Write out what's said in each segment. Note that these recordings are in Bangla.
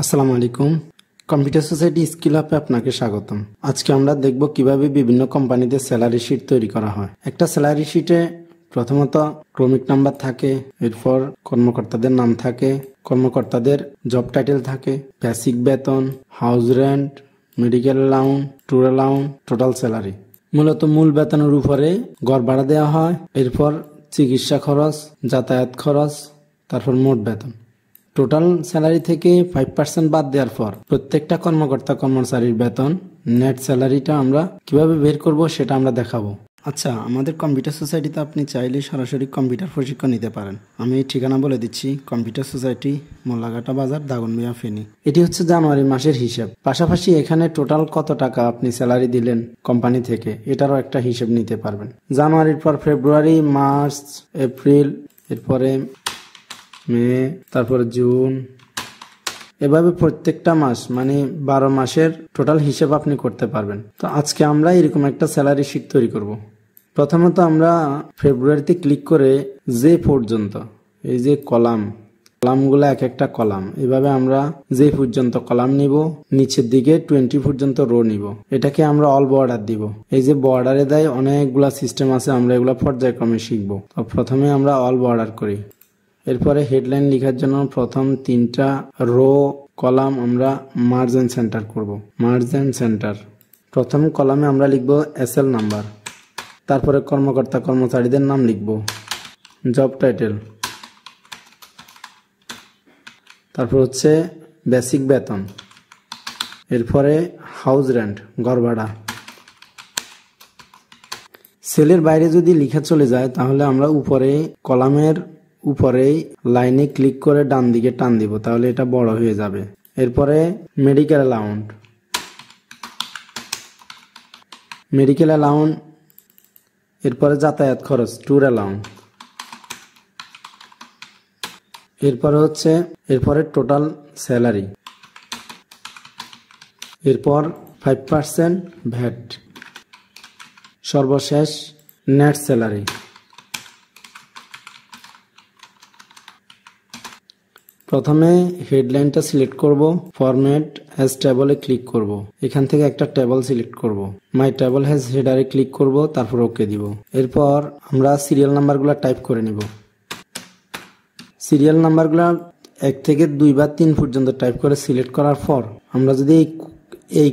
আসসালামু আলাইকুম। কম্পিউটার সোসাইটি স্কিল আপে আপনাকে স্বাগতম। আজকে আমরা দেখব কিভাবে বিভিন্ন কোম্পানিতে স্যালারি শিট তৈরি করা হয়। একটা স্যালারি শিটে প্রথমত ক্রমিক নাম্বার থাকে, এরপর কর্মকর্তাদের নাম থাকে, কর্মকর্তাদের জব টাইটেল থাকে, বেসিক বেতন, house rent, medical allowance, tour allowance, total salary. মূলত মূল বেতনের উপরে গড় ভাড়া দেওয়া হয়, এরপর চিকিৎসা খরচ, যাতায়াত খরচ, তারপর মোট বেতন। টোটাল স্যালারি থেকে 5% বাদ দেওয়ার পর প্রত্যেকটা কর্মকর্তা কর্মচারীর বেতন নেট স্যালারিটা আমরা কিভাবে বের করব সেটা আমরা দেখাবো। আচ্ছা, আমাদের কম্পিউটার সোসাইটিতে আপনি চাইলে সরাসরি কম্পিউটার প্রশিক্ষণ নিতে পারেন। আমি ঠিকানা বলে দিচ্ছি, কম্পিউটার সোসাইটি, মোল্লাঘাটা বাজার, দাগনভূঞা, ফেনী। এটি হচ্ছে জানুয়ারি মাসের হিসাব। পাশাপাশি এখানে টোটাল কত টাকা আপনি স্যালারি দিলেন কোম্পানি থেকে এটারও একটা হিসেব নিতে পারবেন। জানুয়ারির পর ফেব্রুয়ারি, মার্চ, এপ্রিল, এরপরে মে, তারপরে জুন, এভাবে প্রত্যেকটা মাস মানে 12 মাসের টোটাল হিসেব আপনি করতে পারবেন। তো আজকে আমরা এরকম একটা স্যালারি শিট তৈরি করব। প্রথমত আমরা ফেব্রুয়ারিতে ক্লিক করে যে পর্যন্ত এই যে কলামগুলো এক একটা কলাম, এভাবে আমরা যে পর্যন্ত কলাম নিব, নিচের দিকে 20 পর্যন্ত রো নিব। এটাকে আমরা অল বর্ডার দিব। এই যে বর্ডারে দেয় অনেকগুলা সিস্টেম আছে, আমরা এগুলা পর্যায়ক্রমে শিখবো। তো প্রথমে আমরা অল বর্ডার করি। এরপরে হেডলাইন লেখার জন্য প্রথম 3টা রো কলাম আমরা মার্জ এন্ড সেন্টার করব। Merge and centre. প্রথম কলামে আমরা লিখব এসএল নাম্বার, তারপরে কর্মকর্তা কর্মচারীদের নাম লিখব, জব টাইটেল, তারপর হচ্ছে বেসিক বেতন, এরপরে হাউস রেন্ট, ঘর ভাড়া। সেলের বাইরে যদি লেখা চলে যায় তাহলে আমরা উপরে কলামের উপরেই লাইনে ক্লিক করে ডান দিকে টান দিব, তাহলে এটা বড় হয়ে যাবে। এরপরে মেডিকেল অ্যালাউন্স, এরপরে যাতায়াত খরচ, ট্যুর অ্যালাউন্স, এরপরে টোটাল স্যালারি, এরপর 5% ভ্যাট, সর্বশেষ নেট স্যালারি। প্রথমে হেডলাইনটা সিলেক্ট করব, ফরম্যাট অ্যাজ টেবলে ক্লিক করব। এখান থেকে একটা টেবল সিলেক্ট করব, মাই টেবল হ্যাজ হেডারে ক্লিক করব, তারপর ওকে দিব। এরপর আমরা সিরিয়াল নাম্বারগুলো টাইপ করে নিব। সিরিয়াল নাম্বারগুলো 1 থেকে 2 বা 3 পর্যন্ত টাইপ করে সিলেক্ট করার পর আমরা যদি এই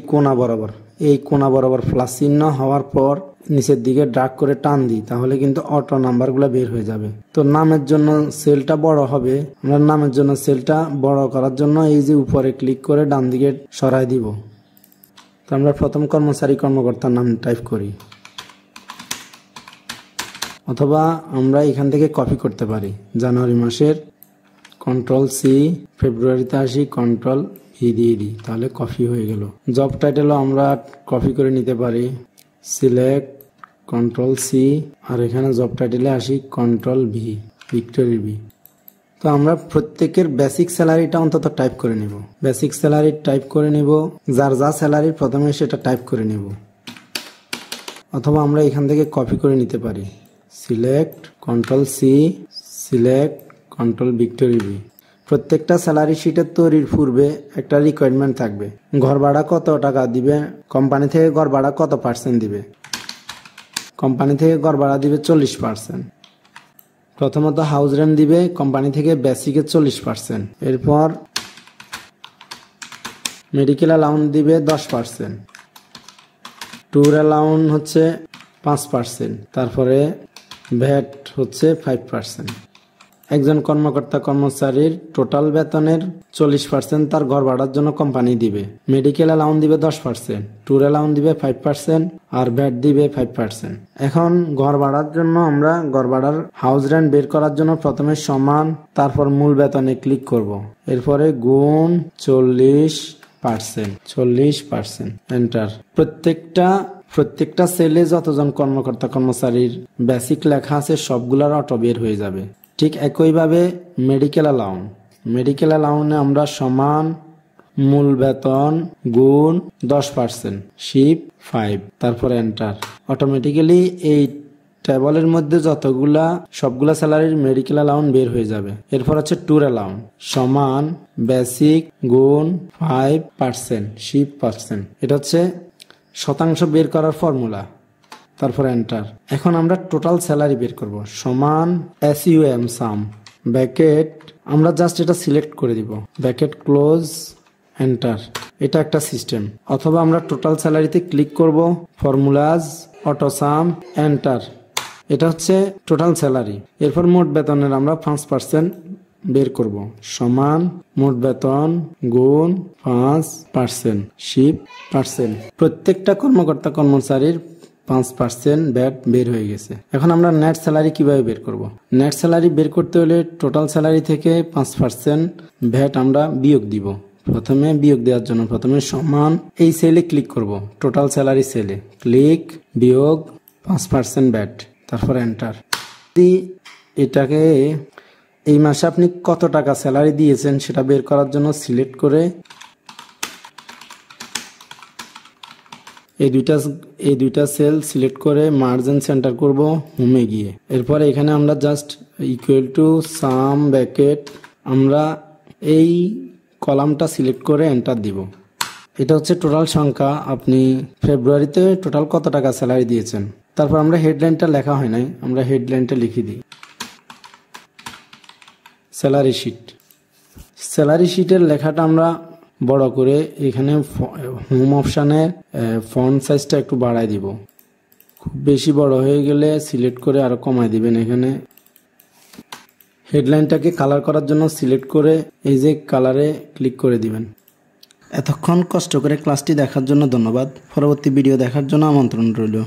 কোণা বরাবর প্লাস চিহ্ন হওয়ার পর নিচের দিকে ড্রাগ করে টান দিই, তাহলে কিন্তু অটো নাম্বারগুলো বের হয়ে যাবে। তো নামের জন্য সেলটা বড় হবে, আমরা নামের জন্য সেলটা বড় করার জন্য এই যে উপরে ক্লিক করে ডান দিকে সরাই দিব। তো আমরা প্রথম কর্মকর্তার নাম টাইপ করি, অথবা আমরা এখান থেকে কপি করতে পারি। জানুয়ারি মাসের Ctrl+C, ফেব্রুয়ারিতে আসি Ctrl+V দিয়ে দিই, তাহলে কপি হয়ে গেল। জব টাইটেলও আমরা কপি করে নিতে পারি, সিলেক্ট Ctrl+C, আর এখানে জব টাইটেলে আসি Ctrl+V, ভিক্টরি V। তো আমরা প্রত্যেকের বেসিক স্যালারিটা অন্তত টাইপ করে নিব। বেসিক স্যালারি টাইপ করে নিব, যার যা স্যালারি প্রথমে সেটা টাইপ করে নিব, অথবা আমরা এখান থেকে কপি করে নিতে পারি, select Ctrl+C, select Ctrl victory V। প্রত্যেকটা স্যালারি শিটের তৈরির পূর্বে একটা রিকোয়ারমেন্ট থাকবে, ঘর ভাড়া কত টাকা দিবে, কোম্পানি থেকে ঘর ভাড়া কত % দিবে। কোম্পানি থেকে ঘর ভাড়া দিবে 40%। প্রথমত হাউস রেন্ট দিবে কোম্পানি থেকে বেসিকের 40%, এরপর মেডিকেল অ্যালাউন্স দিবে 10%, ট্যুর অ্যালাউন্স হচ্ছে 5%, তারপরে ভ্যাট হচ্ছে 5%। একজন কর্মকর্তা কর্মচারীর টোটাল বেতনের 40% তার ঘর ভাড়ার জন্য কোম্পানি দিবে, মেডিকেল অ্যালাউন্স দিবে 10%, ট্যুর অ্যালাউন্স দিবে 5%, আর ভ্যাট দিবে 5%। এখন ঘর ভাড়ার জন্য আমরা ঘর ভাড়ার হাউস রেন্ট বের করার জন্য প্রথমে সমান, তারপর মূল বেতনে ক্লিক করব, এরপরে গুণ 40%, এন্টার। প্রত্যেকটা সেলে যতজন কর্মকর্তা কর্মচারীর বেসিক লেখা আছে সবগুলার অটো বের হয়ে যাবে। ঠিক একইভাবে মেডিকেল অ্যালাউন্সে আমরা সমান মূল বেতন গুণ 10%, শিপ 5, তারপর এন্টার। অটোমেটিক্যালি এই টেবলের মধ্যে যতগুলা সবগুলা স্যালারির মেডিকেল অ্যালাউন্স বের হয়ে যাবে। এরপর হচ্ছে ট্যুর অ্যালাউন্স সমান বেসিক গুণ 5% শিপ পার্সেন্ট, এটা হচ্ছে শতাংশ বের করার ফর্মুলা। তারপর এন্টার। এখন আমরা টোটাল স্যালারি বের করব সমান SUM সাম ব্র্যাকেট, আমরা জাস্ট এটা সিলেক্ট করে দিব, ব্র্যাকেট ক্লোজ, এন্টার। এটা একটা সিস্টেম। অথবা আমরা টোটাল স্যালারিতে ক্লিক করব, ফর্মুলাজ, অটো সাম, এন্টার। এটা হচ্ছে টোটাল স্যালারি। এরপর মোট বেতনের আমরা 5% বের করব সমান মোট বেতন গুণ 5% শিপ পার্সেন্ট। প্রত্যেকটা কর্মকর্তা কর্মচারীর 5% ভ্যাট বের হয়ে গেছে। এখন আমরা নেট স্যালারি কিভাবে বের করব? নেট স্যালারি বের করতে হলে টোটাল স্যালারি থেকে 5% ভ্যাট আমরা বিয়োগ দিব। প্রথমে বিয়োগ দেওয়ার জন্য প্রথমে সমান এই সেলে ক্লিক করব, টোটাল স্যালারি সেলে ক্লিক, বিয়োগ 5% ভ্যাট, তারপর এন্টার। এটাকে এই মাসে আপনি কত টাকা স্যালারি দিয়েছেন সেটা বের করার জন্য সিলেক্ট করে এই দুইটা সেল সিলেক্ট করে মার্জিন সেন্টার করব হোমে গিয়ে। এরপর এখানে আমরা just equal to some bracket, আমরা এই কলামটা সিলেক্ট করে এন্টার দিব। এটা হচ্ছে টোটাল সংখ্যা, আপনি ফেব্রুয়ারিতে টোটাল কত টাকা স্যালারি দিয়েছেন। তারপর আমরা হেডলাইনটা লেখা হয় নাই, আমরা হেডলাইনটা লিখে দিই স্যালারি শিট। স্যালারি শিটের লেখাটা আমরা বড় করে এখানে হোম অপশানে ফন্ট সাইজটা একটু বাড়াই দিব। খুব বেশি বড় হয়ে গেলে সিলেক্ট করে আরো কমাই দিবেন। এখানে হেডলাইনটাকে কালার করার জন্য সিলেক্ট করে এই যে কালারে ক্লিক করে দিবেন। এতক্ষণ কষ্ট করে ক্লাসটি দেখার জন্য ধন্যবাদ। পরবর্তী ভিডিও দেখার জন্য আমন্ত্রণ রইল।